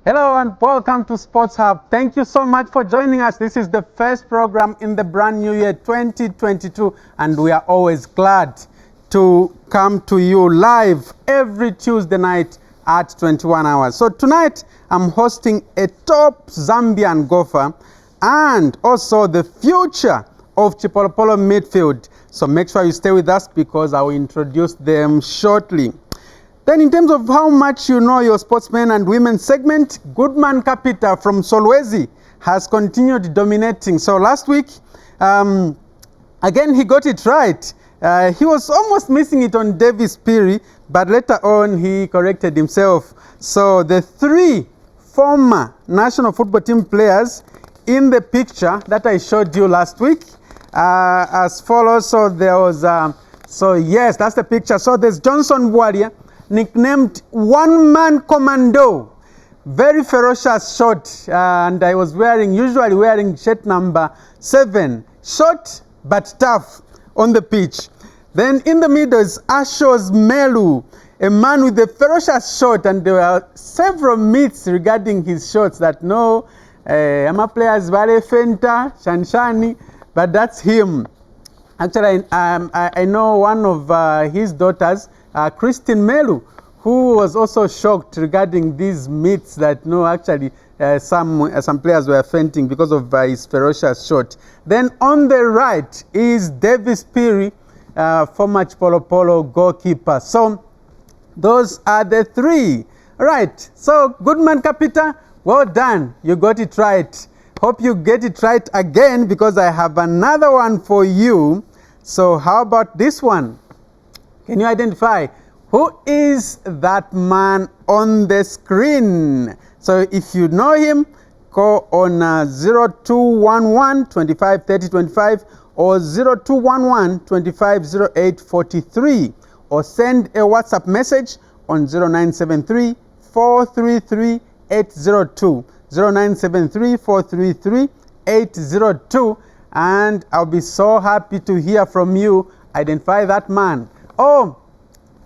Hello and welcome to Sports Hub. Thank you so much for joining us. This is the first program in the brand new year 2022, and we are always glad to come to you live every Tuesday night at 21 hours. So tonight I'm hosting a top Zambian golfer and also the future of Chipolopolo midfield. So make sure you stay with us because I will introduce them shortly. Then in terms of how much you know your sportsmen and women segment, Goodman Capita from Solwezi has continued dominating. So last week, again he got it right. He was almost missing it on Davis Piri, but later on he corrected himself. So the three former national football team players in the picture that I showed you last week as follows. So there was, so yes, that's the picture. So there's Johnson Warrior, nicknamed One Man Commando, very ferocious shot, and I was usually wearing shirt number 7, short but tough on the pitch. Then in the middle is Ashos Melu, a man with a ferocious shot, and there were several myths regarding his shots that no, Ama players Vale Fenta, Shanshani, but that's him. Actually, I know one of his daughters, Christine Melu, who was also shocked regarding these myths that no, actually some players were fainting because of his ferocious shot. Then on the right is Davis Piri, former Chipolopolo goalkeeper. So those are the three. Right, so Goodman Capita, well done, you got it right. Hope you get it right again because I have another one for you. So how about this one? Can you identify who is that man on the screen? So if you know him, call on 0211 25 30 25 or 0211 25 08 43 or send a WhatsApp message on 0973 433 802 0973 433 802, and I'll be so happy to hear from you. Identify that man. Oh,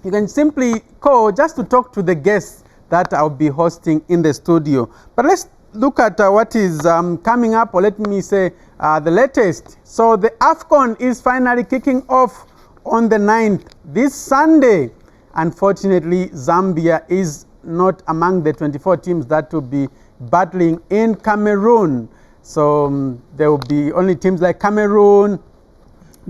you can simply call just to talk to the guests that I'll be hosting in the studio. But let's look at what is coming up, or let me say the latest. So the AFCON is finally kicking off on the 9th, this Sunday. Unfortunately, Zambia is not among the 24 teams that will be battling in Cameroon. So there will be only teams like Cameroon,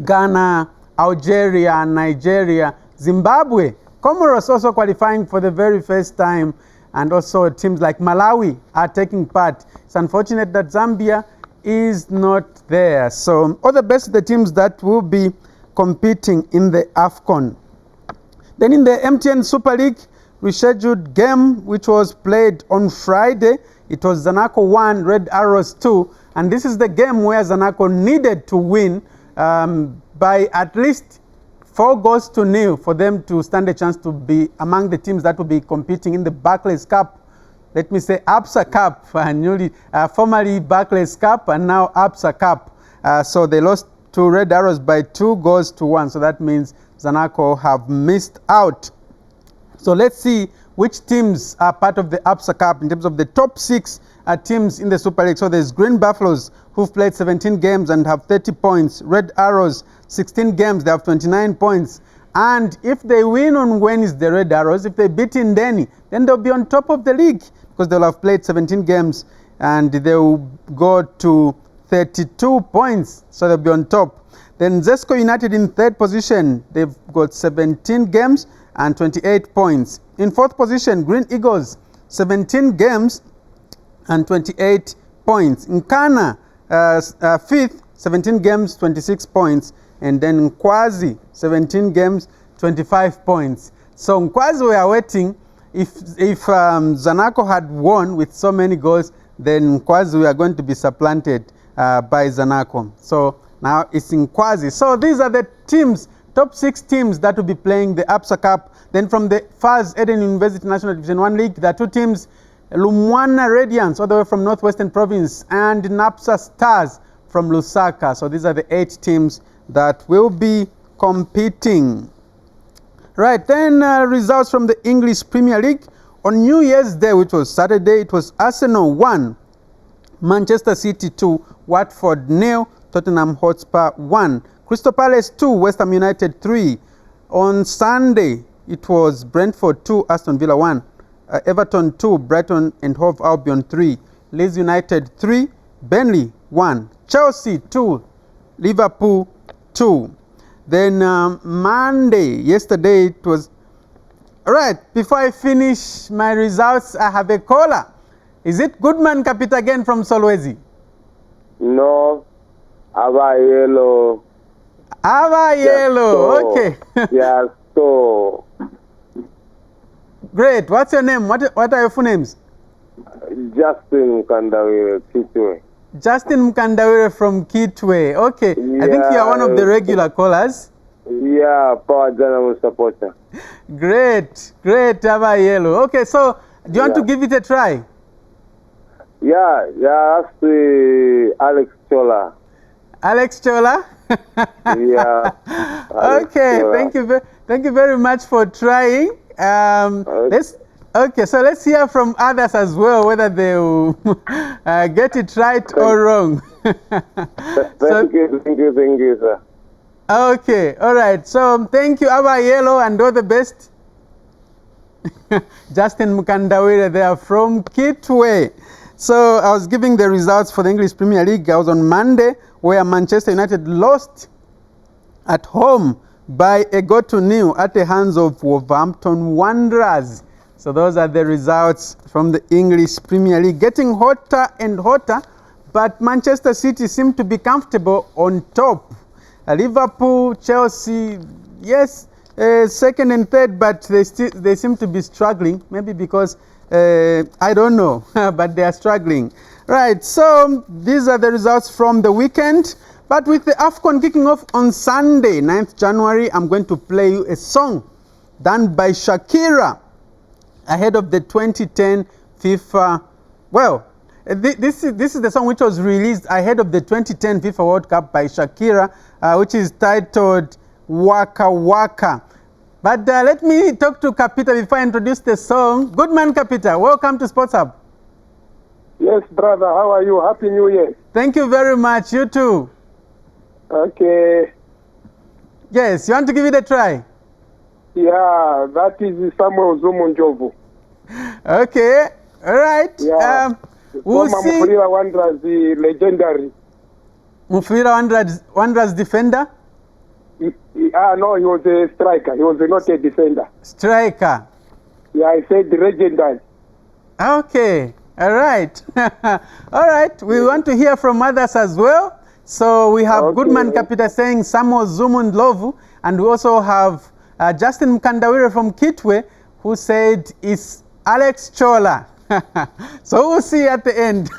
Ghana, Algeria, Nigeria, Zimbabwe, Comoros also qualifying for the very first time, and also teams like Malawi are taking part. It's unfortunate that Zambia is not there. So all the best to the teams that will be competing in the AFCON. Then in the MTN Super League rescheduled game, which was played on Friday, it was Zanaco 1, Red Arrows 2, and this is the game where Zanaco needed to win by at least 4-0 for them to stand a chance to be among the teams that will be competing in the Barclays Cup. Let me say ABSA Cup, formerly Barclays Cup and now ABSA Cup. So they lost to Red Arrows by 2-1. So that means Zanaco have missed out. So let's see which teams are part of the ABSA Cup in terms of the top 6 teams in the Super League. So there's Green Buffaloes, who've played 17 games and have 30 points. Red Arrows, 16 games, they have 29 points. And if they win on Wednesday, Red Arrows, if they beat Indeni, then they'll be on top of the league because they'll have played 17 games and they'll go to 32 points. So they'll be on top. Then Zesco United in 3rd position, they've got 17 games and 28 points. In 4th position, Green Eagles, 17 games and 28 points. In Nkana, 5th, 17 games, 26 points. And then Nkwazi, 17 games, 25 points. So Nkwazi, we are waiting. If Zanaco had won with so many goals, then Nkwazi we are going to be supplanted by Zanaco. So now it's Nkwazi. So these are the teams, top 6 teams that will be playing the ABSA Cup. Then from the FAS Eden University National Division 1 League, there are 2 teams, Lumwana Radiance, all the way from Northwestern Province, and NAPSA Stars from Lusaka. So these are the 8 teams that will be competing. Right, then results from the English Premier League. On New Year's Day, which was Saturday, it was Arsenal 1, Manchester City 2, Watford 0, Tottenham Hotspur 1, Crystal Palace 2, West Ham United 3. On Sunday, it was Brentford 2, Aston Villa 1, Everton 2, Brighton and Hove Albion 3, Leeds United 3, Burnley 1, Chelsea 2, Liverpool 2. Then Monday, yesterday, it was... All right, before I finish my results, I have a caller. Is it Goodman Kapita again from Solwezi? No, Ava Yellow. Ava Yellow, okay. Yes, so. Great. What's your name? What are your full names? Justin Mukandawire, Kitwe. Justin Mukandawire from Kitwe. Okay. Yeah, I think you are one of the regular callers. Yeah, Power General supporter. Great. Great, Ava Yellow. Okay, so do you want to give it a try? Yeah, that's Alex Chola. Alex Chola? Yeah. Okay, Chola. thank you very much for trying. So let's hear from others as well whether they will get it right or wrong. Thank you, sir. Okay, all right. So thank you, Ava Yellow, and all the best. Justin Mukandawire there from Kitwe. So I was giving the results for the English Premier League. I was on Monday where Manchester United lost at home by 1-0 at the hands of Wolverhampton Wanderers. So those are the results from the English Premier League. Getting hotter and hotter, but Manchester City seem to be comfortable on top. Liverpool, Chelsea, yes, second and third, but they seem to be struggling, maybe because I don't know, but they are struggling. Right, so these are the results from the weekend. But with the AFCON kicking off on Sunday, 9th January, I'm going to play you a song done by Shakira ahead of the 2010 FIFA. Well, this is the song which was released ahead of the 2010 FIFA World Cup by Shakira, which is titled Waka Waka. But let me talk to Kapita before I introduce the song. Good man, Kapita. Welcome to Sports Hub. Yes, brother. How are you? Happy New Year. Thank you very much. You too. Okay. Yes, you want to give it a try? Yeah, that is Samuel Zumunjovu. Okay. All right. Yeah. We'll see. Mufulira Wanderers, the legendary. Mufulira Wanderers defender? No, he was a striker. He was not a defender. Striker. Yeah, I said legendary. Okay. All right. All right. We want to hear from others as well. So we have Goodman Kapita saying Samuel Zumundlovu, and we also have Justin Mukandawire from Kitwe, who said it's Alex Chola. So we'll see at the end.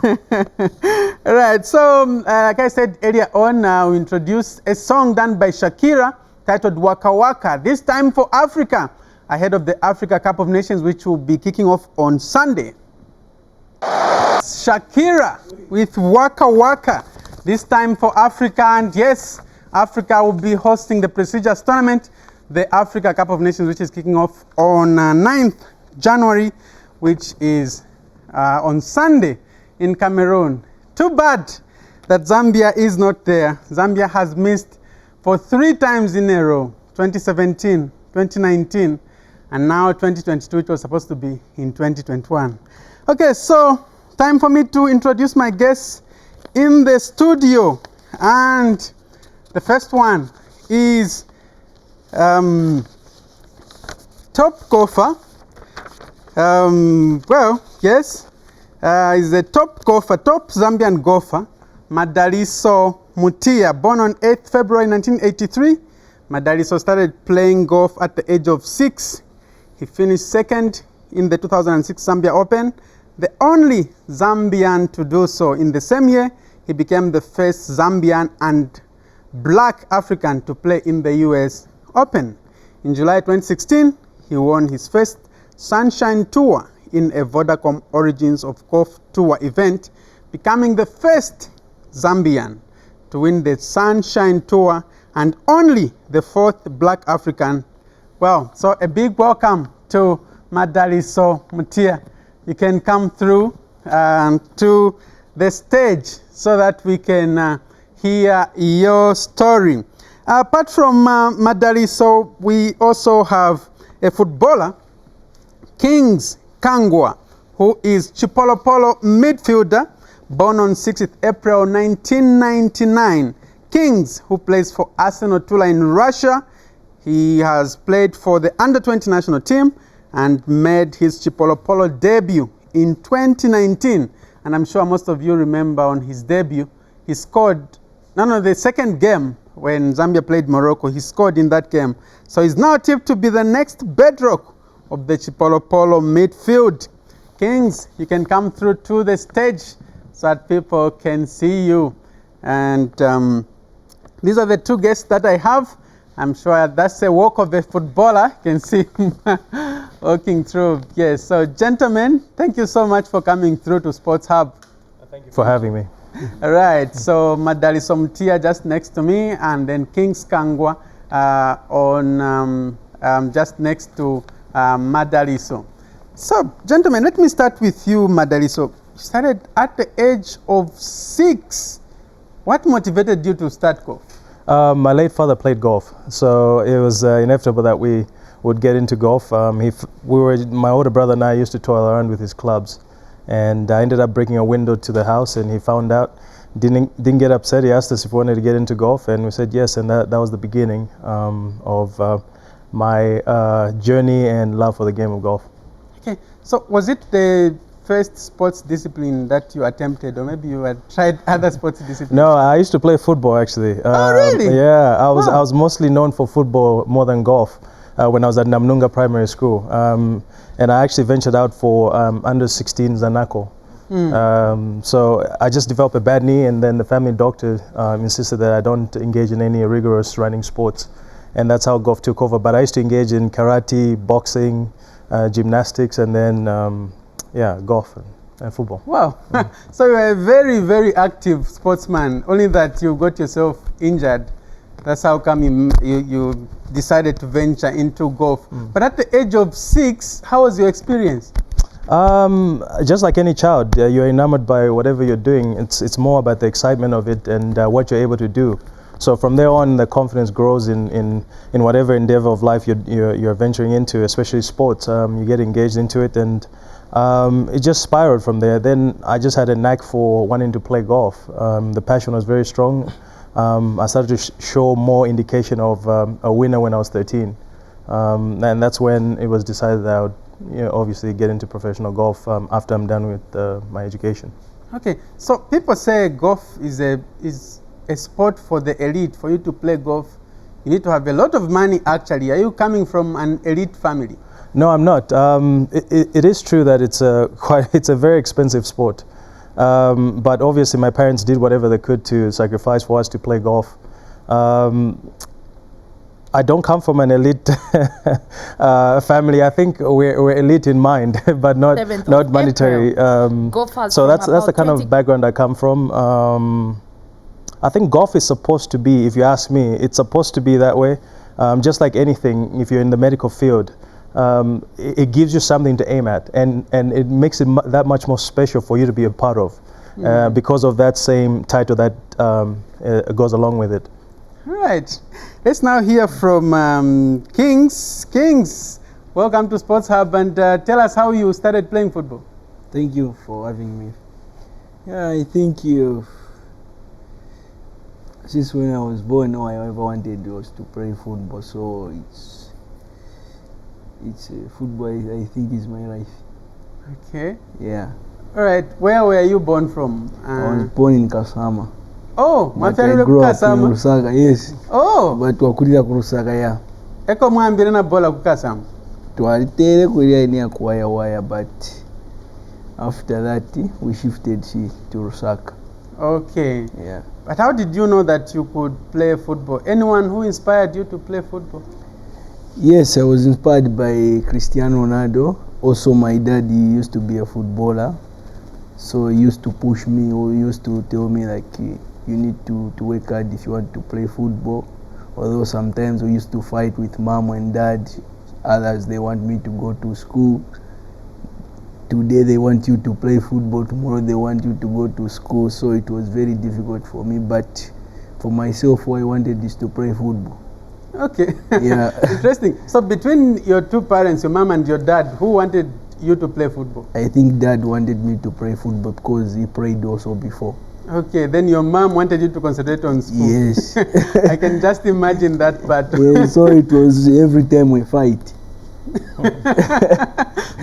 All right. So like I said earlier on, we introduced a song done by Shakira titled Waka Waka, this time for Africa, ahead of the Africa Cup of Nations, which will be kicking off on Sunday. Shakira with Waka Waka, this time for Africa. And yes, Africa will be hosting the prestigious tournament, the Africa Cup of Nations, which is kicking off on 9th January, which is on Sunday in Cameroon. Too bad that Zambia is not there. Zambia has missed for 3 times in a row, 2017, 2019, and now 2022, which was supposed to be in 2021. Okay, so time for me to introduce my guests in the studio. And the first one is top golfer. Well, yes, is a top golfer, top Zambian golfer, Madalitso Muthiya, born on 8th February 1983. Madalitso started playing golf at the age of 6. He finished second in the 2006 Zambia Open, the only Zambian to do so. In the same year, he became the first Zambian and black African to play in the US Open. In July 2016, he won his first Sunshine Tour in a Vodacom Origins of Golf Tour event, becoming the first Zambian to win the Sunshine Tour and only the 4th black African. Well, so a big welcome to Madalitso Muthiya, you can come through to the stage so that we can hear your story. Apart from Madalitso, we also have a footballer, Kings Kangwa, who is Chipolopolo midfielder, born on 6th April 1999. Kings, who plays for Arsenal Tula in Russia. He has played for the under-20 national team and made his Chipolopolo debut in 2019. And I'm sure most of you remember on his debut, he scored, the second game when Zambia played Morocco, he scored in that game. So he's now tipped to be the next bedrock of the Chipolopolo midfield. Kings, you can come through to the stage so that people can see you. And these are the two guests that I have. I'm sure that's a walk of a footballer. You can see him walking through. Yes, so gentlemen, thank you so much for coming through to Sports Hub. Thank you for having me. All right, so Madalitso Muthiya just next to me, and then Kings Kangwa just next to Madalitso. So, gentlemen, let me start with you, Madalitso. You started at the age of 6. What motivated you to start golf? My late father played golf, so it was inevitable that we would get into golf. My older brother and I used to toil around with his clubs, and I ended up breaking a window to the house, and he found out, didn't get upset. He asked us if we wanted to get into golf, and we said yes, and that was the beginning of my journey and love for the game of golf. Okay, so was it the first sports discipline that you attempted, or maybe you had tried other sports disciplines? No, I used to play football actually. Oh, really? Yeah, I was mostly known for football more than golf when I was at Namnunga Primary School. And I actually ventured out for under 16 Zanako. So I just developed a bad knee, and then the family doctor insisted that I don't engage in any rigorous running sports. And that's how golf took over. But I used to engage in karate, boxing, gymnastics, and then golf and football. Wow. So you are a very, very active sportsman, only that you got yourself injured. That's how come you decided to venture into golf. But at the age of 6, how was your experience? Just like any child, you're enamored by whatever you're doing. It's more about the excitement of it and what you're able to do. So from there on, the confidence grows in whatever endeavor of life you're venturing into, especially sports. You get engaged into it, and it just spiraled from there. Then I just had a knack for wanting to play golf. The passion was very strong. I started to show more indication of a winner when I was 13. And that's when it was decided that I would obviously get into professional golf after I'm done with my education. Okay, so people say golf is a sport for the elite. For you to play golf, you need to have a lot of money actually. Are you coming from an elite family? No, I'm not. It is true that it's a very expensive sport. But obviously my parents did whatever they could to sacrifice for us to play golf. I don't come from an elite family. I think we're elite in mind, but not monetary. So that's the kind of background I come from. I think golf is supposed to be, if you ask me, it's supposed to be that way. Just like anything, if you're in the medical field, it gives you something to aim at, and it makes it that much more special for you to be a part of, because of that same title that goes along with it. All right. Let's now hear from Kings. Kings, welcome to Sports Hub, and tell us how you started playing football. Thank you for having me. Yeah, I think since when I was born, all I ever wanted was to play football. So it's football. I think is my life. Okay. Yeah. All right. Where were you born from? I was born in Kasama. Oh, but I grew up in Lusaka. Yes. Oh. But wakulira ku Lusaka, yeah. Eko mwambire na bola ku Kasama. Twalitere kulia ni akwaya waya, but after that we shifted to Lusaka. Okay. Yeah. But how did you know that you could play football? Anyone who inspired you to play football? Yes, I was inspired by Cristiano Ronaldo. Also, my dad, he used to be a footballer. So he used to push me, or he used to tell me like, you need to work hard if you want to play football. Although sometimes we used to fight with mom and dad. Others, they want me to go to school. Today they want you to play football, tomorrow they want you to go to school. So it was very difficult for me, but for myself, what I wanted is to play football. Okay. Yeah. Interesting. So between your two parents, your mom and your dad, who wanted you to play football? I think Dad wanted me to play football because he played also before. Okay, then your mom wanted you to concentrate on school. Yes. I can just imagine that part. Yeah, so it was every time we fight.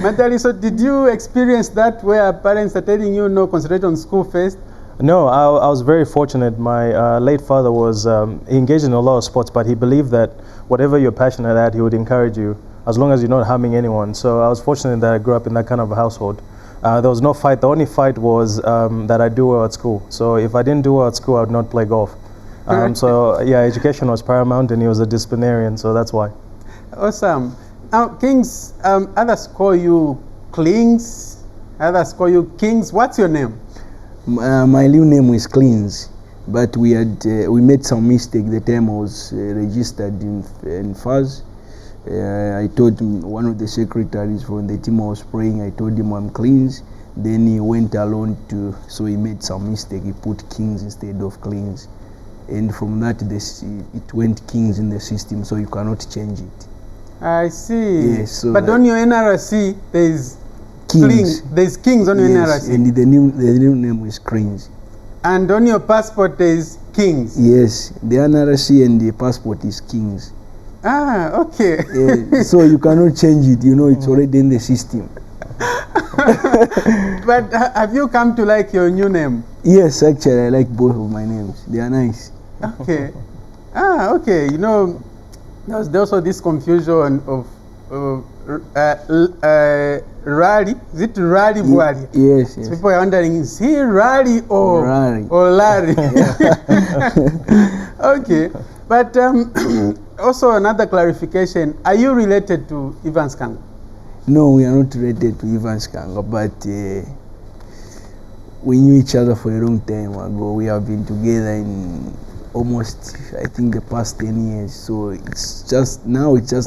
Madali, so did you experience that where parents are telling you no, concentrate on school first? No, I was very fortunate. My late father was he engaged in a lot of sports, but he believed that whatever you're passionate at, he would encourage you as long as you're not harming anyone. So I was fortunate that I grew up in that kind of a household. There was no fight. The only fight was that I do well at school. So if I didn't do well at school, I would not play golf. So yeah, education was paramount, and he was a disciplinarian, so that's why. Awesome. Now, Kings, others call you Klings, others call you Kings. What's your name? My new name is Cleans, but we made some mistake the time I was registered in FAS. I told one of the secretaries from the team I was playing, I told him I'm Cleans. Then he went alone so he made some mistake. He put Kings instead of Cleans. And from that, it went Kings in the system, so you cannot change it. I see. Yes, so but on your NRC, there is Kings. There's Kings on your Yes, NRC. and the new name is Cleans. And on your passport, there is Kings. Yes, the NRC and the passport is Kings. Ah, okay. So you cannot change it, it's already in the system. But have you come to like your new name? Yes, actually, I like both of my names. They are nice. Okay. Okay. There's also this confusion of Rally. Is it Rally Buari? Yes. So people are wondering, is he Rally or Larry? Okay. But also another clarification, are you related to Evans Kangwa? No, we are not related to Evans Kangwa, but we knew each other for a long time ago. We have been together in almost, I think, the past 10 years. So it's just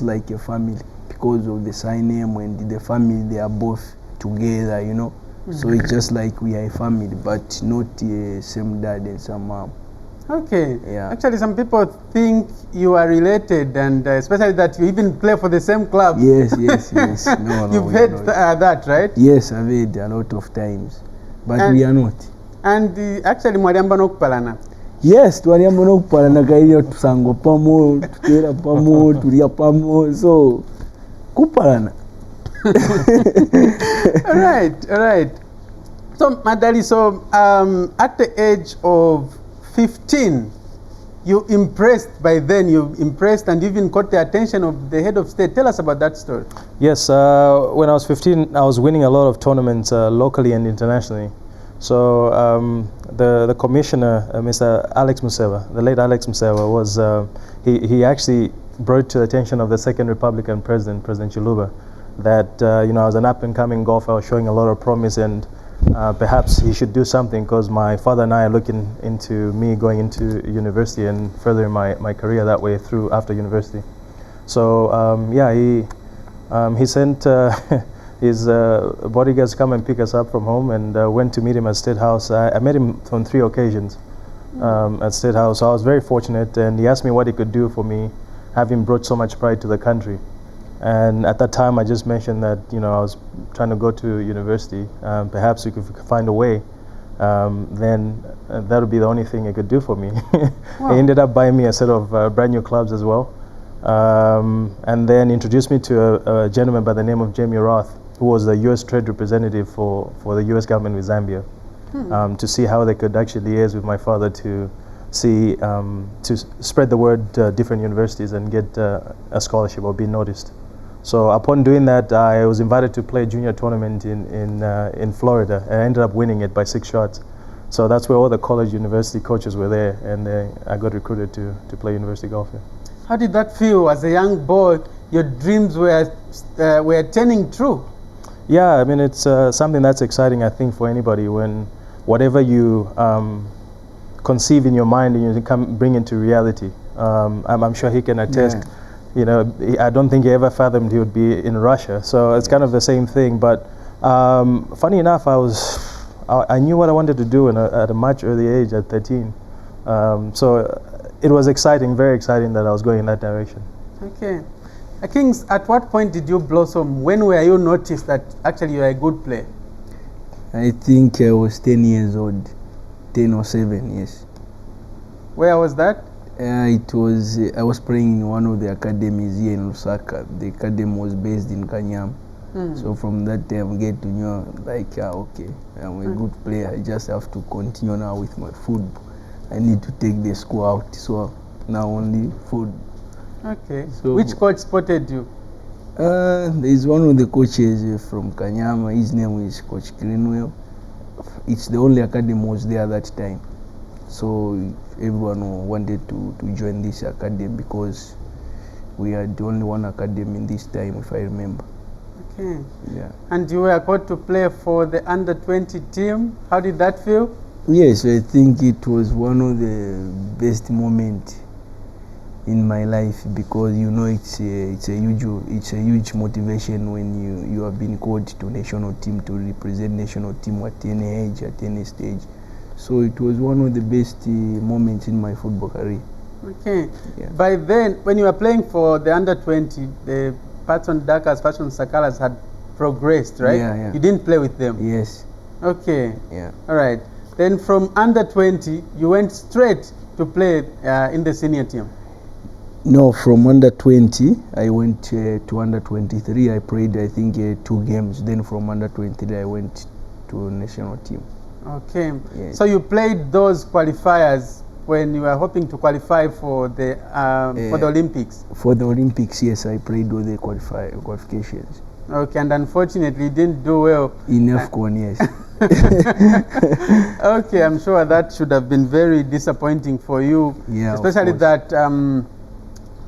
like a family because of the surname and the family, they are both together, So it's just like we are a family, but not same dad and same mom. Okay. Yeah. Actually, some people think you are related, and especially that you even play for the same club. Yes. No, You've heard that, right? Yes, I've heard a lot of times, but we are not. And actually, mwaliamba nokupalana. Yes, twaliamba nokupalana kaili tusango pamo, tutera pamo, tulia pamo, so kupalana. All right. So, Madali, at the age of 15, you impressed and even caught the attention of the head of state. Tell us about that story. Yes, when I was 15, I was winning a lot of tournaments locally and internationally. So the commissioner, Mr. Alex Museva, the late Alex Museva, was he actually brought it to the attention of the second Republican president, President Chiluba, that I was an up-and-coming golfer. I was showing a lot of promise, and perhaps he should do something because my father and I are looking into me going into university and furthering my career that way through after university. So he sent his bodyguards come and pick us up from home, and went to meet him at State House. I met him on 3 occasions at State House. So I was very fortunate, and he asked me what he could do for me, having brought so much pride to the country. And at that time, I just mentioned that I was trying to go to university. Perhaps we could find a way. Then that would be the only thing he could do for me. Wow. He ended up buying me a set of brand new clubs as well, and then introduced me to a gentleman by the name of Jamie Roth, who was the U.S. trade representative for the U.S. government with Zambia, to see how they could actually liaise with my father to see to spread the word to different universities and get a scholarship or be noticed. So upon doing that, I was invited to play a junior tournament in Florida, and I ended up winning it by 6 shots. So that's where all the college university coaches were there, and I got recruited to play university golf here. How did that feel as a young boy? Your dreams were turning true. Yeah, I mean, it's something that's exciting, I think, for anybody when whatever you conceive in your mind and you bring into reality. I'm sure he can attest. Yeah. I don't think he ever fathomed he would be in Russia. So it's kind of the same thing. But funny enough, I knew what I wanted to do at a much early age, at 13. So it was exciting, very exciting that I was going in that direction. Okay. Kings, at what point did you blossom? When were you noticed that actually you are a good player? I think I was 10 years old, 10 or 7, yes. Where was that? I was playing in one of the academies here in Lusaka. The academy was based in Kanyama. So from that time, I get to know, like, okay, I'm a good player. I just have to continue now with my football. I need to take the school out, so now only food. Okay. So, which coach spotted you? There's one of the coaches from Kanyama. His name is Coach Greenwell. It's the only academy was there that time. So everyone wanted to join this academy because we had the only one academy in this time, if I remember. Okay. Yeah. And you were called to play for the under-20 team. How did that feel? Yes, I think it was one of the best moments in my life because it's a huge motivation when you have been called to national team to represent national team at any age, at any stage. So it was one of the best moments in my football career. Okay. Yeah. By then, when you were playing for the under-20, the Patson Dakas, Patson Sakalas had progressed, right? Yeah. You didn't play with them? Yes. Okay. Yeah. All right. Then from under-20, you went straight to play in the senior team? No, from under-20, I went to under-23. I played, I think, 2 games. Then from under-23, I went to national team. Okay. Yes. So you played those qualifiers when you were hoping to qualify for the Olympics? For the Olympics, yes, I played all the qualifications. Okay, and unfortunately you didn't do well. In AFCON, yes. Okay, I'm sure that should have been very disappointing for you. Yeah, especially that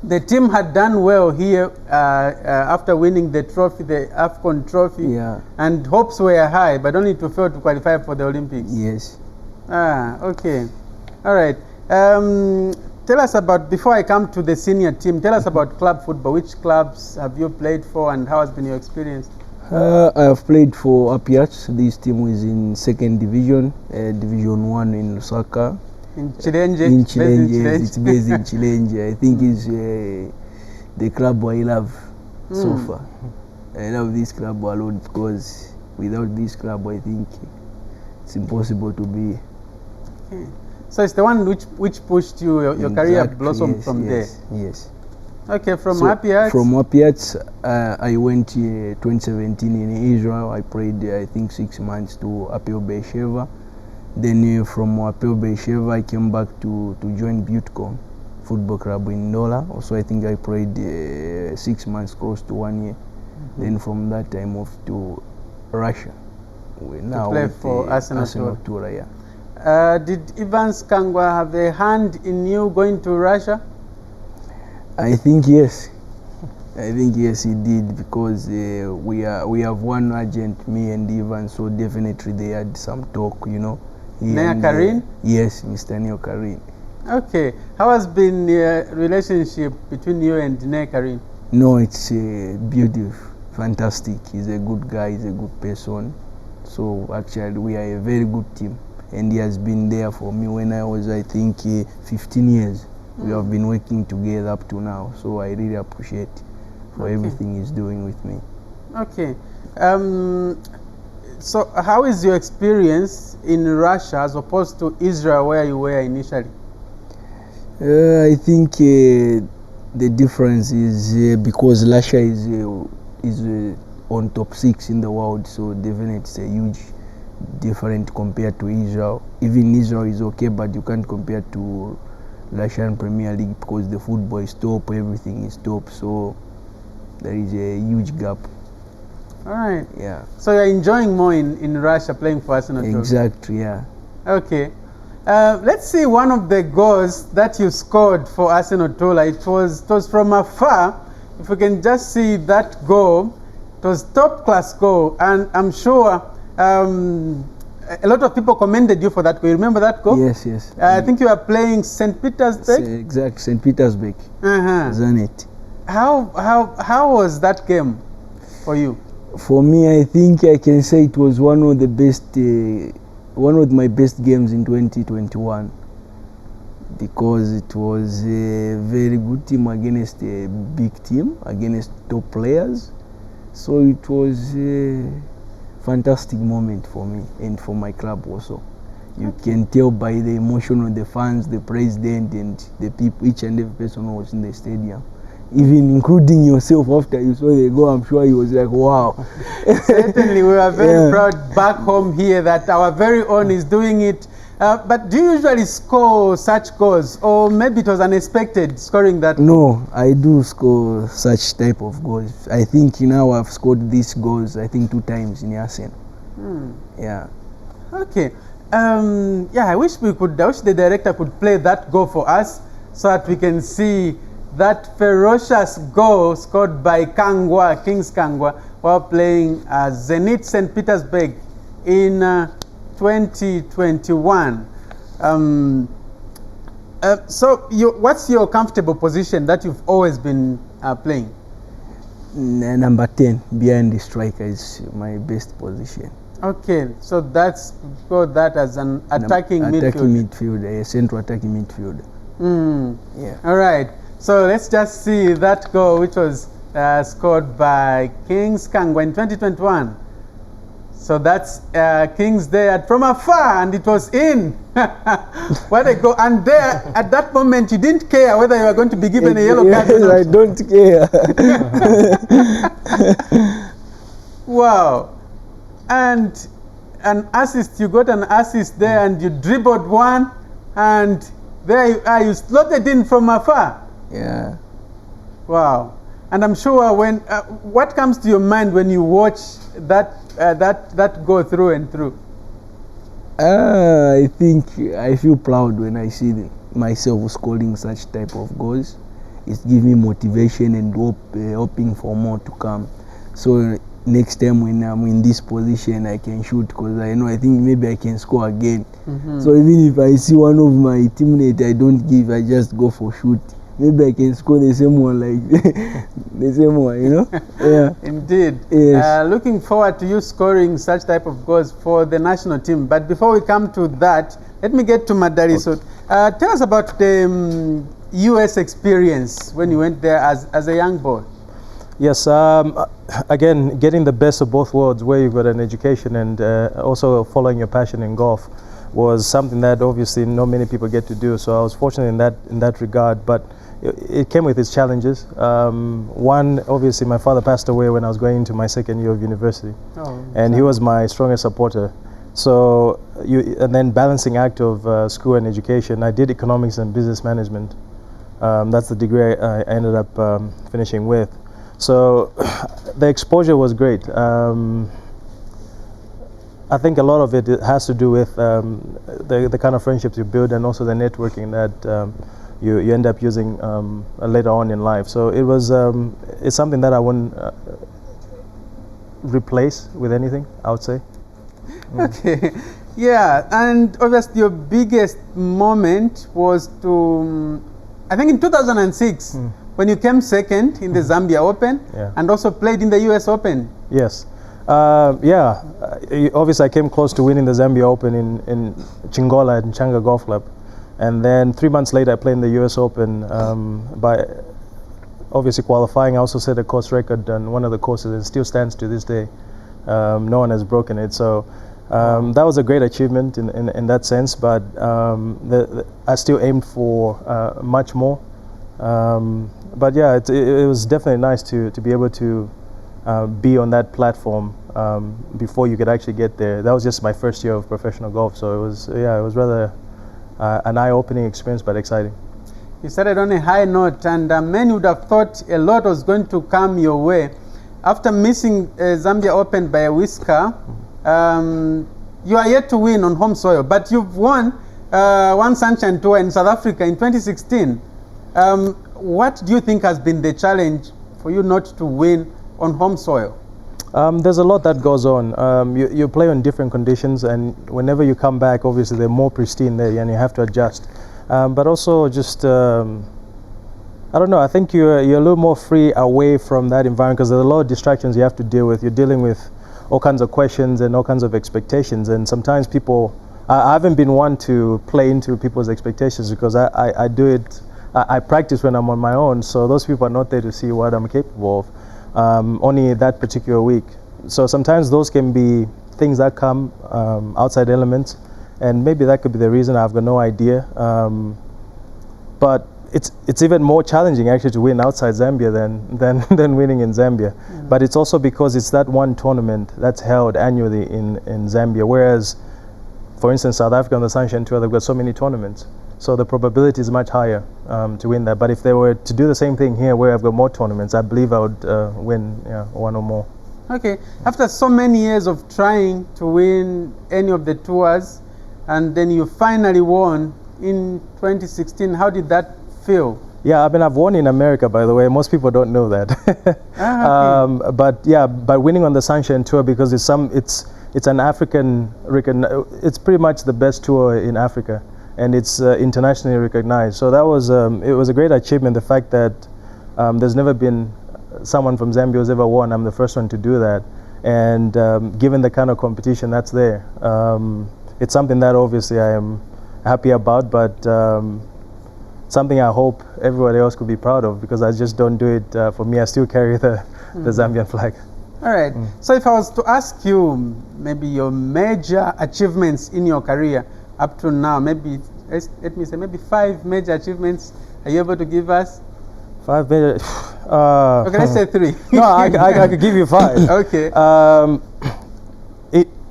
the team had done well here after winning the trophy, the AFCON trophy. Yeah. And hopes were high, but only to fail to qualify for the Olympics. Yes. Okay. All right. Tell us about, before I come to the senior team, tell us about club football. Which clubs have you played for and how has been your experience? I have played for Apiats. This team is in 2nd division, Division 1 in Lusaka. In Chilenje? In Chilenje, it's based in Chilenje. I think it's the club I love so far. I love this club a lot because without this club, I think it's impossible to be. Okay. So it's the one which pushed you, your career blossomed from there? Yes. Okay, from Apiats? From Apiats, I went 2017 in Israel. I played, I think, 6 months to Apel Beersheva. Then from Apel Beersheva, I came back to join Butcom Football Club in Ndola. Also, I think I played 6 months, close to 1 year. Then from that, I moved to Russia. Now to play for Arsenal Tura, yeah. Did Kings Kangwa have a hand in you going to Russia? I think yes. I think yes, he did because we have one agent, me and Ivan, so definitely they had some talk, Nea Karin? Yes, Mr. Neo Karin. Okay. How has been the relationship between you and Nea Karin? No, it's beautiful, fantastic. He's a good guy, he's a good person. So actually we are a very good team. And he has been there for me when I was, I think, 15 years. We have been working together up to now. So I really appreciate for everything he's doing with me. Okay. So how is your experience in Russia as opposed to Israel where you were initially? I think the difference is because Russia is on top 6 in the world. So definitely it's a huge different compared to Israel. Even Israel is okay, but you can't compare to Russian Premier League because the football is top, everything is top, so there is a huge gap. All right. Yeah. So you're enjoying more in Russia playing for Arsenal? Exactly, yeah. Okay. Let's see one of the goals that you scored for Arsenal Tola. It was from afar. If we can just see that goal, it was top class goal, and I'm sure a lot of people commended you for that goal. You remember that goal? Yes. I think you were playing St. Petersburg? Exactly, St. Petersburg. Zenit. how was that game for you? For me, I think I can say it was one of the best, one of my best games in 2021, because it was a very good team against a big team, against top players. So it was a fantastic moment for me and for my club also. You can tell by the emotion of the fans, the president, and the people, each and every person who was in the stadium. Even including yourself after you saw the goal, I'm sure you was like, wow. Certainly, we are very proud back home here that our very own is doing it. But do you usually score such goals, or maybe it was unexpected scoring that? No, I do score such type of goals. I think now I've scored these goals, I think 2 times in Yasen. Yeah. Okay. Yeah, I wish the director could play that goal for us so that we can see that ferocious goal scored by Kangwa, Kings Kangwa, while playing Zenit St. Petersburg in 2021. So what's your comfortable position that you've always been playing? Number 10, behind the striker, is my best position. Okay, so that's got that as an attacking midfielder, a central attacking midfielder. Yeah. All right. So let's just see that goal, which was scored by Kings Kangwa in 2021. So that's Kings there from afar, and it was in. What a goal! And there, at that moment, you didn't care whether you were going to be given a yellow card or not. I don't care. Wow. And an assist, you got an assist there, and you dribbled one, and there you are, you slotted in from afar. Yeah. Wow. And I'm sure when what comes to your mind when you watch that go through and through? I think I feel proud when I see myself scoring such type of goals. It gives me motivation and hoping for more to come. So next time when I'm in this position, I can shoot, because I think maybe I can score again. So even if I see one of my teammates I don't give, I just go for shoot. Maybe I can score the same one, like the same one, Yeah. Indeed. Yes. Looking forward to you scoring such type of goals for the national team. But before we come to that, let me get to Madalitso. Okay. Tell us about the US experience when you went there as a young boy. Yes, again, getting the best of both worlds, where you've got an education and also following your passion in golf, was something that obviously not many people get to do. So I was fortunate in that regard, but it came with its challenges. One, obviously, my father passed away when I was going into my 2nd year of university, and he was my strongest supporter. So and then balancing act of school and education, I did economics and business management. That's the degree I ended up finishing with. So the exposure was great. I think a lot of it has to do with the kind of friendships you build, and also the networking that you end up using later on in life. So it was it's something that I wouldn't replace with anything, I would say. Okay. Yeah, and obviously your biggest moment was I think in 2006, when you came 2nd in the Zambia Open, and also played in the US Open. Yes. Yeah, obviously I came close to winning the Zambia Open in Chingola and Changa Golf Club. And then 3 months later I played in the US Open by obviously qualifying. I also set a course record on one of the courses, and still stands to this day. No one has broken it. So that was a great achievement in that sense, but I still aimed for much more. But yeah, it was definitely nice to be able to be on that platform before you could actually get there. That was just my first year of professional golf, so it was rather an eye-opening experience, but exciting. You started on a high note, and many would have thought a lot was going to come your way. After missing Zambia Open by a whisker, you are yet to win on home soil, but you've won One Sunshine Tour in South Africa in 2016. What do you think has been the challenge for you not to win on home soil? There's a lot that goes on. You play on different conditions, and whenever you come back, obviously they're more pristine there, and you have to adjust. But also just I don't know. I think you're a little more free away from that environment because there's a lot of distractions you have to deal with. You're dealing with all kinds of questions and all kinds of expectations, and sometimes people. I haven't been one to play into people's expectations because I do it. I practice when I'm on my own, so those people are not there to see what I'm capable of. Only that particular week. So sometimes those can be things that come outside elements, and maybe that could be the reason. I've got no idea. But it's even more challenging actually to win outside Zambia than winning in Zambia. But it's also because it's that one tournament that's held annually in Zambia, whereas, for instance, South Africa on the Sunshine Tour, they've got so many tournaments. So the probability is much higher to win that. But if they were to do the same thing here where I've got more tournaments, I believe I would win one or more. Okay, after so many years of trying to win any of the tours, and then you finally won in 2016, how did that feel? Yeah, I mean, I've won in America, by the way. Most people don't know that. Okay. But yeah, by winning on the Sunshine Tour, because it's an African, it's pretty much the best tour in Africa, and it's internationally recognized. So that was it was a great achievement. The fact that there's never been someone from Zambia who's ever won. I'm the first one to do that, and given the kind of competition that's there, it's something that obviously I am happy about, but something I hope everybody else could be proud of, because I just don't do it for me. I still carry the Zambian flag. All right. So if I was to ask you maybe your major achievements in your career up to now, maybe let me say maybe 5 major achievements, are you able to give us? 5 major. Okay, let's say 3. No, I could give you 5. Okay.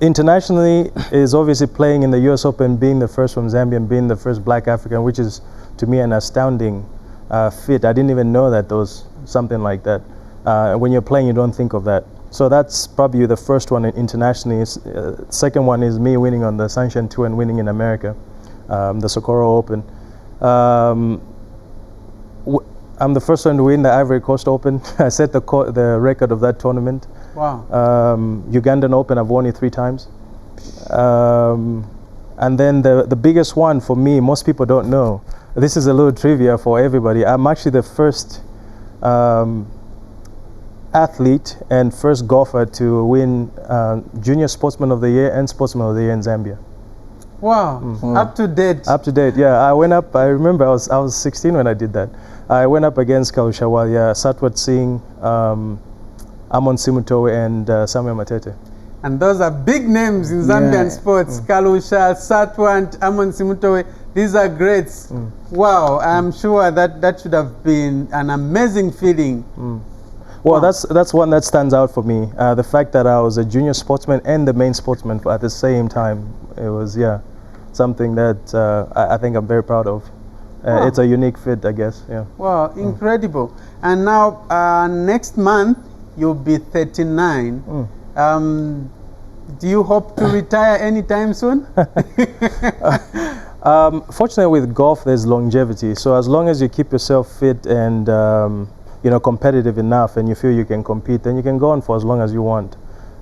Internationally is obviously playing in the US Open, being the first from Zambia and being the first black African, which is to me an astounding feat. I didn't even know that there was something like that. When you're playing, you don't think of that. So that's probably the first one internationally. Second one is me winning on the Sunshine Tour and winning in America, the Socorro Open. I'm the first one to win the Ivory Coast Open. I set the record of that tournament. Wow. Ugandan Open, I've won it 3 times. And then the biggest one for me, most people don't know. This is a little trivia for everybody. I'm actually the first athlete and first golfer to win Junior Sportsman of the Year and Sportsman of the Year in Zambia. Wow. Up to date. Up to date, yeah. I went up, I remember I was 16 when I did that. I went up against Kalushawalia, Satwat Singh, Amon Simutowe, and Samuel Matete. And those are big names in Zambian sports. Kalusha, Satwant, Amon Simutowe. These are greats. Wow, I'm sure that should have been an amazing feeling. Well, that's one that stands out for me. The fact that I was a junior sportsman and the main sportsman at the same time. It was, something that I think I'm very proud of. Wow. It's a unique fit, I guess. Yeah. Wow, incredible. And now, next month, you'll be 39. Do you hope to retire anytime soon? Fortunately, with golf, there's longevity. So as long as you keep yourself fit and competitive enough, and you feel you can compete, then you can go on for as long as you want.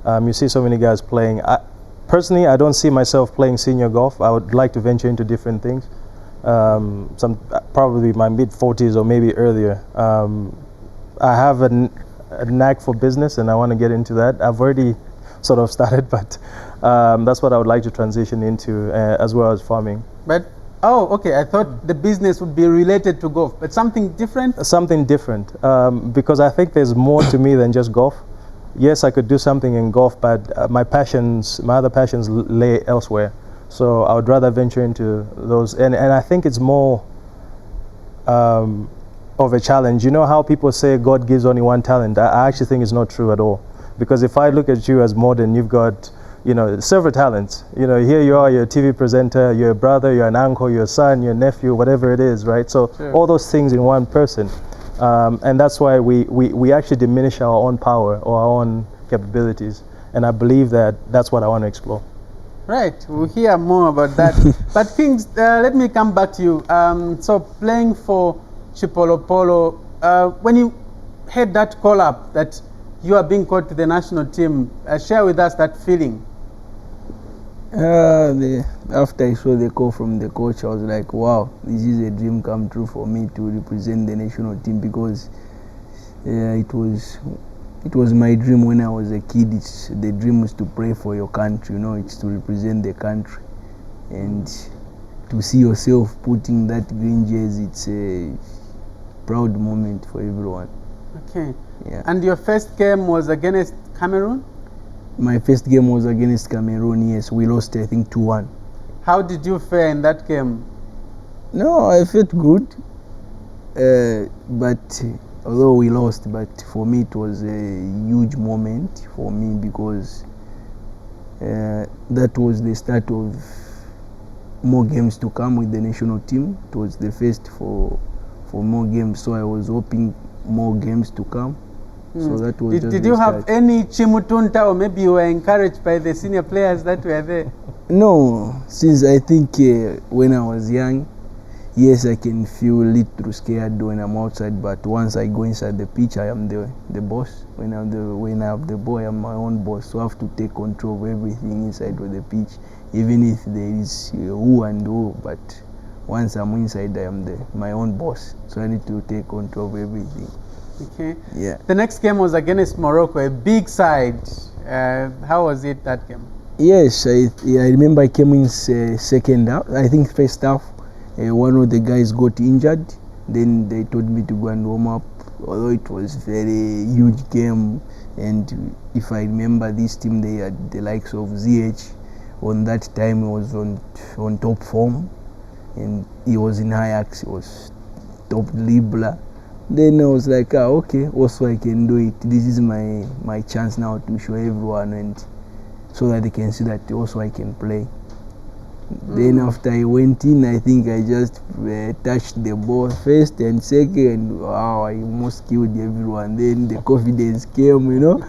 You see so many guys playing. Personally, I don't see myself playing senior golf. I would like to venture into different things. Probably my mid-40s or maybe earlier. I have a knack for business, and I want to get into that. I've already sort of started, but that's what I would like to transition into, as well as farming. But okay. I thought the business would be related to golf, but something different. Something different, because I think there's more to me than just golf. Yes, I could do something in golf, but my other passions lay elsewhere. So I would rather venture into those, and I think it's more of a challenge. You know how people say God gives only one talent? I actually think it's not true at all. Because if I look at you as modern, you've got, several talents. Here you are, you're a TV presenter, you're a brother, you're an uncle, you're a son, you're a nephew, whatever it is, right? So all those things in one person. And that's why we actually diminish our own power or our own capabilities. And I believe that's what I want to explore. Right, we'll hear more about that. But Kings, let me come back to you. So playing for Chipolopolo, when you had that call up that you are being called to the national team, share with us that feeling. After I saw the call from the coach, I was like, wow, this is a dream come true for me to represent the national team, because it was my dream when I was a kid. The dream is to play for your country, you know, it's to represent the country. And to see yourself putting that green jersey, it's a proud moment for everyone. Okay. Yeah. And your first game was against Cameroon? My first game was against Cameroon, yes. We lost, I think, 2-1. How did you fare in that game? No, I felt good. But although we lost, but for me it was a huge moment for me, because that was the start of more games to come with the national team. It was the first for more games, so I was hoping more games to come. So that was Did you have any chimutunta, or maybe you were encouraged by the senior players that were there? No, since I think when I was young, yes, I can feel a little scared when I'm outside, but once I go inside the pitch, I am the boss. When I have the ball, I am my own boss, so I have to take control of everything inside of the pitch, even if there is who and who, but once I'm inside, I am my own boss, so I need to take control of everything. Okay. Yeah. The next game was against Morocco, a big side. How was it, that game? Yes, I remember I came in second half. I think first half, one of the guys got injured. Then they told me to go and warm up. Although it was very huge game, and if I remember, this team, they had the likes of ZH. On that time, he was on top form, and he was in Ajax. He was top dribbler. Then I was like, okay, also I can do it. This is my chance now to show everyone, and so that they can see that also I can play. Then after I went in, I think I just touched the ball first and second. Wow, I almost killed everyone. Then the confidence came, you know.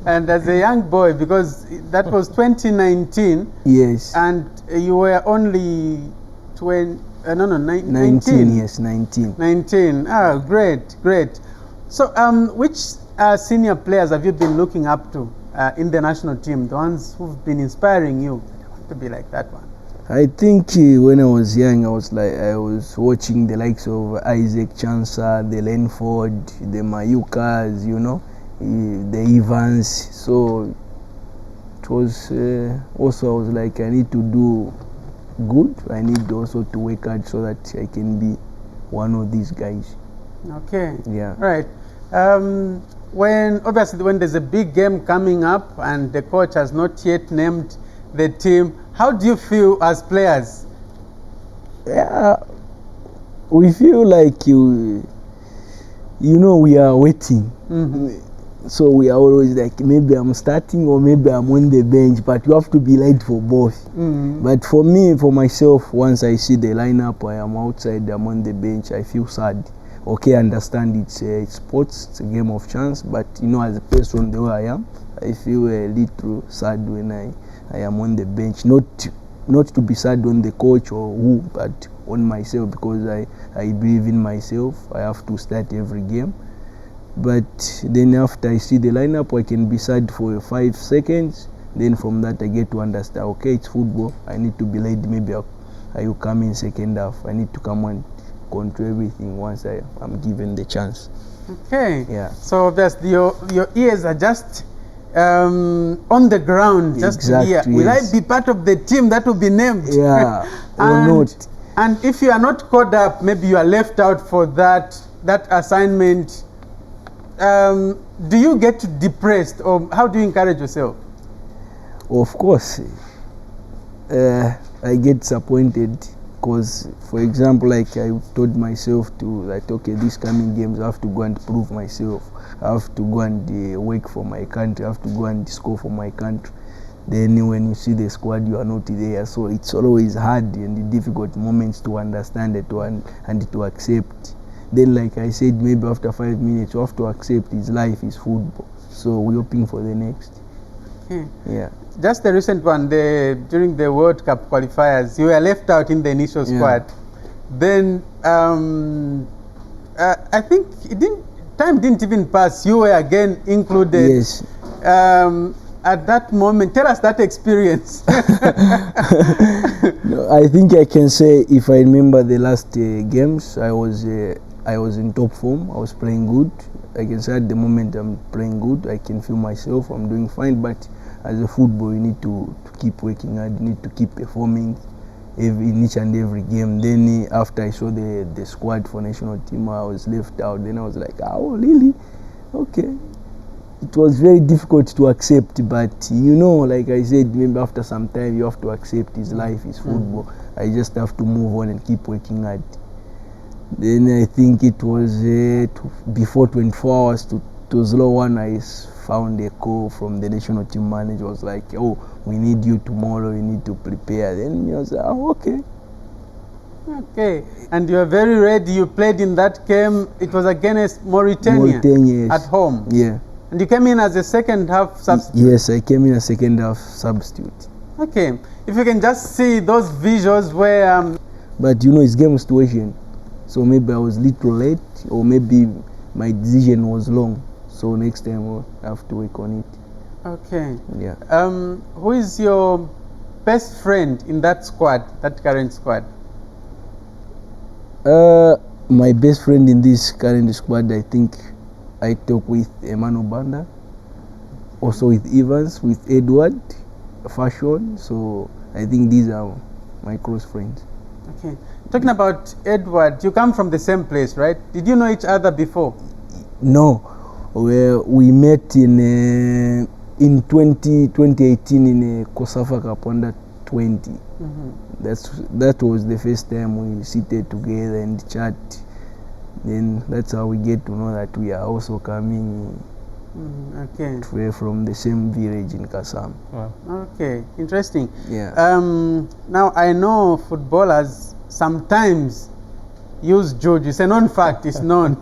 And as a young boy, because that was 2019. Yes. And you were only 19. 19, yes, 19. 19. Ah, great. So, which senior players have you been looking up to in the national team? The ones who've been inspiring you? I want to be like that one. I think when I was young, I was watching the likes of Isaac Chansa, the Lenford, the Mayukas, you know, the Evans. So it was also, I was like, I need to do good. I need also to work hard so that I can be one of these guys. Okay. Yeah. Right. When there's a big game coming up and the coach has not yet named the team, how do you feel as players? Yeah, we feel like we are waiting. Mm-hmm. So we are always like, maybe I'm starting or maybe I'm on the bench, but you have to be ready for both. Mm-hmm. But for me, for myself, once I see the lineup, I am outside, I'm on the bench, I feel sad. Okay, I understand it's sports, it's a game of chance, but you know, as a person the way I am, I feel a little sad when I am on the bench. Not to be sad on the coach or who, but on myself, because I believe in myself. I have to start every game. But then after I see the lineup, I can be sad for 5 seconds. Then from that, I get to understand, okay, it's football. I need to be late. Maybe I will come in second half. I need to come and control everything once I'm given the chance. Okay. Yeah. So your ears are just on the ground, just exactly, to hear. Will yes. I be part of the team that will be named? Yeah, or not. And if you are not caught up, maybe you are left out for that assignment. Do you get depressed, or how do you encourage yourself? Of course, I get disappointed, because, for example, like I told myself okay, these coming games I have to go and prove myself. I have to go and work for my country. I have to go and score for my country. Then when you see the squad, you are not there. So it's always hard and difficult moments to understand it and to accept. Then, like I said, maybe after 5 minutes, you have to accept his life is football. So we're hoping for the next. Okay. Yeah. Just the recent one, during the World Cup qualifiers, you were left out in the initial squad. Then I think time didn't even pass. You were again included. Yes. at that moment? Tell us that experience. No, I think I can say if I remember the last games, I was in top form. I was playing good. I can say at the moment I'm playing good. I can feel myself. I'm doing fine. But as a football, you need to keep working hard. You need to keep performing in each and every game. Then after I saw the squad for national team, I was left out. Then I was like, oh really? Okay. It was very difficult to accept, but like I said, maybe after some time you have to accept his life, his football. I just have to move on and keep working hard. Then I think it was before 24 hours to 01, I found a call from the national team manager. Was like, oh, we need you tomorrow, you need to prepare. Then I was like, oh, okay. Okay, and you are very ready. You played in that game. It was against Mauritania yes. at home. Yeah. And you came in as a second half substitute. Yes, I came in as second half substitute. Okay, if you can just see those visuals where... But it's game situation. So maybe I was a little late, or maybe my decision was long. So next time I'll have to work on it. Okay. Yeah. Who is your best friend in that squad, that current squad? My best friend in this current squad, I think I talk with Emmanuel Banda, also with Evans, with Edward, Fashion. So I think these are my close friends. Okay. Talking about Edward, you come from the same place, right? Did you know each other before? No. We met in 2018 in a Kosafa Cup under 20. That was the first time we seated together and chat. Then that's how we get to know that we are also coming from the same village in Kasam. Wow. Okay, interesting. Yeah. Now I know footballers sometimes use juju. It's a known fact. It's known.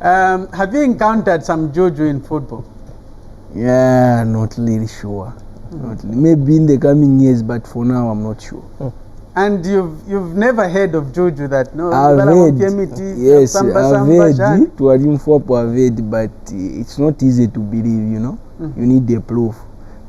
Have you encountered some juju in football? Yeah, not really sure. Not really. Maybe in the coming years, but for now I'm not sure. And you've never heard of juju that no? I've heard. Yes, I've heard, but it's not easy to believe. You need the proof.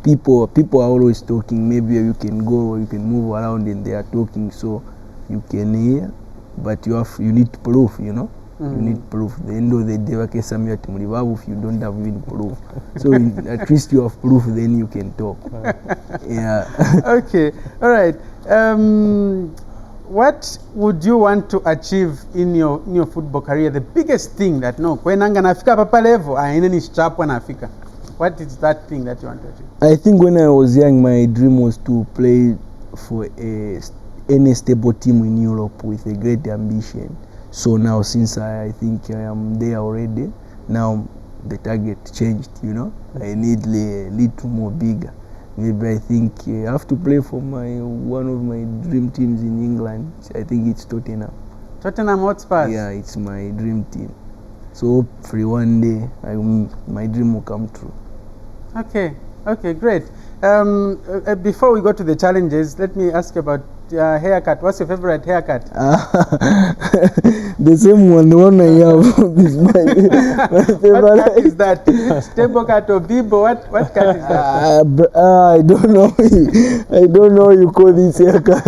People are always talking. Maybe you can go, you can move around, and they are talking, so you can hear. But you need proof. You need proof. The end of the day, if you don't have even proof, so at least you have proof, then you can talk. Yeah. Okay. All right. What would you want to achieve in your football career? The biggest thing that when I'm gonna fika papa level, what is that thing that you want to achieve? I think when I was young, my dream was to play for any stable team in Europe with a great ambition. So now, since I think I am there already, now the target changed. I need a little more bigger. Maybe I think I have to play for one of my dream teams in England. I think it's Tottenham. Tottenham Hotspurs? Yeah, it's my dream team. So hopefully one day my dream will come true. Okay, great. Before we go to the challenges, let me ask you about haircut. What's your favorite haircut? The same one, the one I have. Is my favorite. What cut is that? Stable cut or bibo? What cut is that? I don't know. I don't know you call this haircut.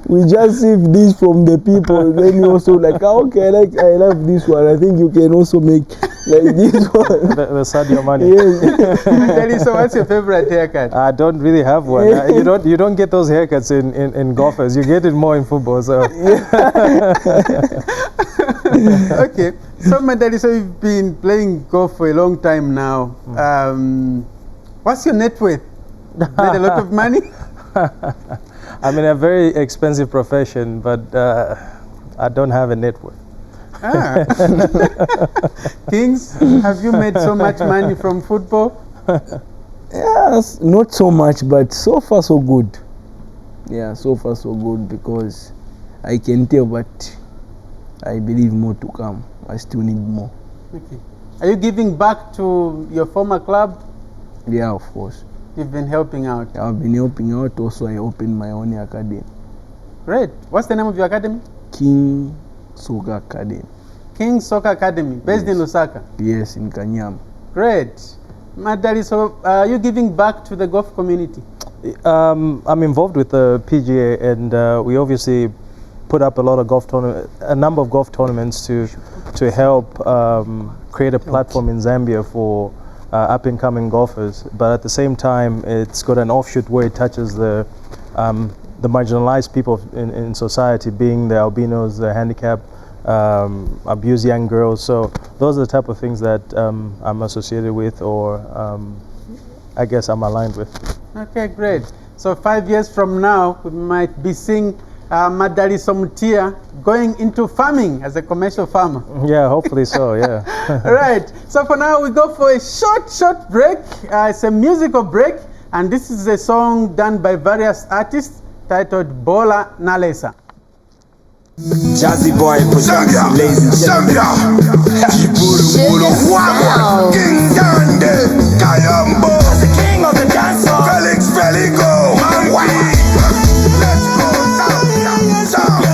We just receive this from the people. Then you also like, okay, I love this one. I think you can also make like this one. The Sadio Mane. Yes. So what's your favorite haircut? I don't really have one. You don't get those haircuts in golfers. You get it more in football. So. Okay. So Madalitso, you've been playing golf for a long time now. What's your net worth? Made a lot of money? I'm in a very expensive profession, but I don't have a net worth. Kings, have you made so much money from football? Yes, not so much, but so far so good. Yeah, so far so good, because I can tell, but I believe more to come. I still need more. Okay. Are you giving back to your former club? Yeah, of course. You've been helping out. I've been helping out. Also, I opened my own academy. Great. What's the name of your academy? King Soccer Academy. King Soccer Academy, based in Lusaka? Yes, in Kanyama. Great. Madalitso, are you giving back to the golf community? I'm involved with the PGA, and we obviously put up a number of golf tournaments to help create a platform in Zambia for up-and-coming golfers. But at the same time, it's got an offshoot where it touches the marginalized people in society, being the albinos, the handicapped, abused young girls. So those are the type of things that I'm associated with, or I guess I'm aligned with. Okay, great. So 5 years from now, we might be seeing Madalitso Muthiya going into farming as a commercial farmer. Yeah, hopefully so, yeah. Right. So for now, we go for a short break. It's a musical break. And this is a song done by various artists titled Bola Nalesa. Jazzy boy, Zambia, Zambia, Chipolopolo, Wagwan, King Kangwa, the king of the dance hall. Felix Feligo, let's go, Zambia, Zambia.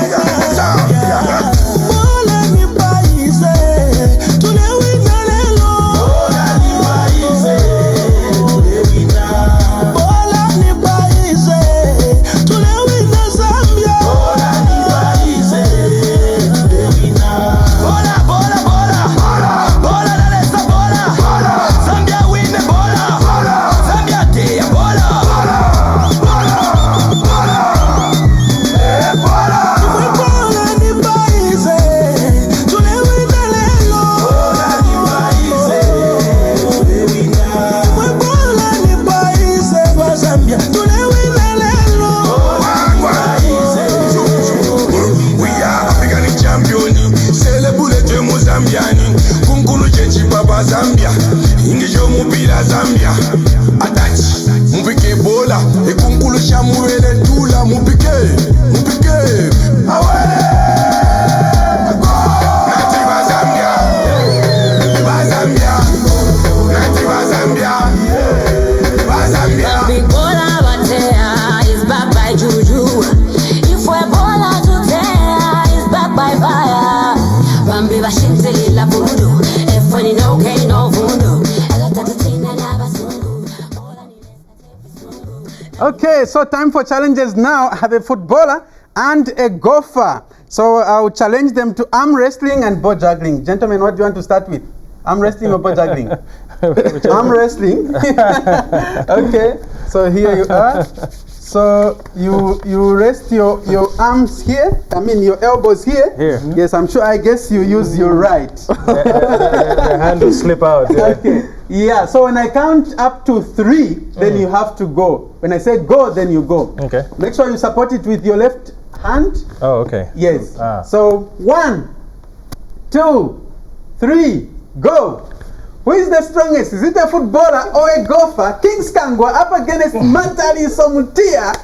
Zambia, ingijo mubila Zambia, atachi, mupike bola, ekunkulu shamuele tula, mupike, awe, nativa Zambia, nativa Zambia. Big bola batea is back by Juju. If we bola today is back by fire. Bambi bashinteli la voodoo. Okay, so time for challenges now. I have a footballer and a golfer. So I'll challenge them to arm wrestling and ball juggling. Gentlemen, what do you want to start with? Arm wrestling or ball juggling? Arm wrestling. Okay, so here you are. So you rest your arms here. I mean your elbows here. Here. Yes, I guess you use your right. The hand will slip out. Yeah. Okay. Yeah, so when I count up to 3, then you have to go. When I say go, then you go. Okay. Make sure you support it with your left hand. Oh, okay. Yes. Ah. So 1, 2, 3, go. Who is the strongest? Is it a footballer or a golfer? Kings Kangwa up against Madalitso Muthiya.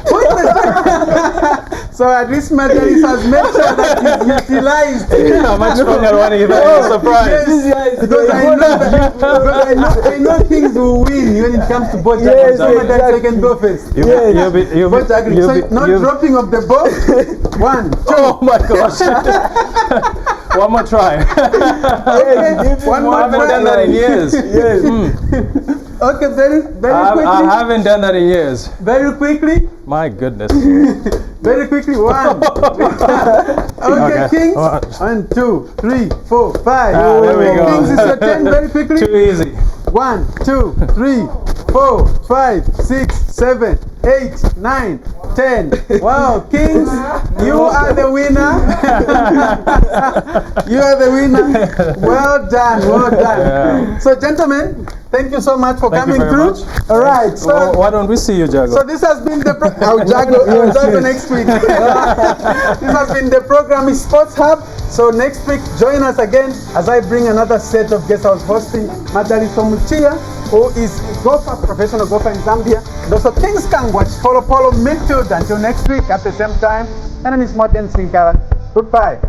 Who is the strongest? So at least Madalitso has made sure that he's utilized. How much stronger one is that? Surprise. Yes, because I know Kings will win when it comes to ball juggling. Yes, So exactly. Madalitso can go first. Ball juggling. So not dropping of the ball. 1, 2. Oh my gosh. One more try. Okay, one more I haven't done that in years. Yes. Okay, very quickly. I haven't done that in years. Very quickly. My goodness. Very quickly. 1. Okay, Kings. 1, 2, 3, 4, 5. There we go. Kings, it's your turn. Very quickly. Too easy. 1, 2, 3, 4, 5, 6, 7, 8, 9, 10. Wow, Kings, you are the winner. You are the winner. Well done, well done. Yeah. So, gentlemen, thank you so much for Thank you coming very through. much. All right. So, Why don't we see you, Jago? so this has been the I'll juggle next week. This has been the program is Sports Hub. So next week, join us again as I bring another set of guests. I was hosting Madalitso Muthiya, who is a golfer, professional golfer in Zambia, and also Kings Kangwa, Chipolopolo midfield. Until next week at the same time, my name is Modern Sinkala. Goodbye.